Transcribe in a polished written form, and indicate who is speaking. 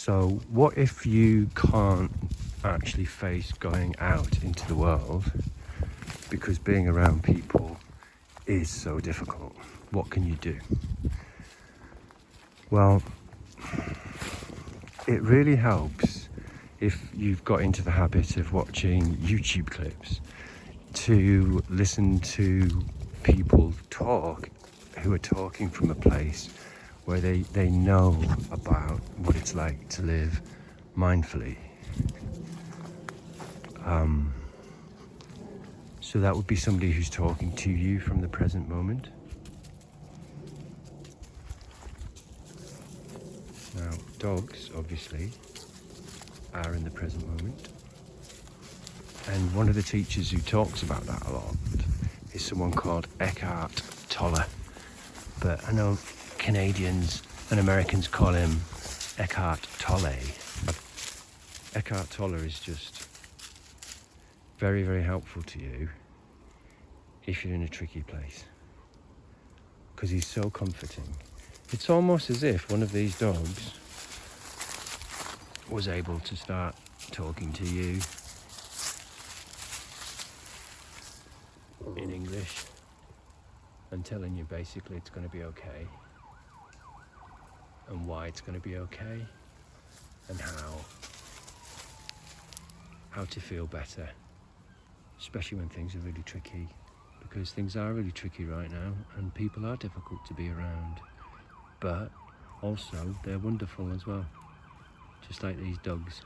Speaker 1: So what if you can't actually face going out into the world because being around people is so difficult? What can you do? Well, it really helps if you've got into the habit of watching YouTube clips to listen to people talk who are talking from a place where they know about what it's like to live mindfully. So that would be somebody who's talking to you from the present moment. Now, dogs, obviously, are in the present moment. And one of the teachers who talks about that a lot is someone called Eckhart Tolle. But I know Canadians and Americans call him Eckhart Tolle. Eckhart Tolle is just very, very helpful to you if you're in a tricky place, because he's so comforting. It's almost as if one of these dogs was able to start talking to you in English and telling you basically it's going to be okay, and why it's going to be okay, and how to feel better, especially when things are really tricky, because things are really tricky right now and people are difficult to be around, but also they're wonderful as well, just like these dogs.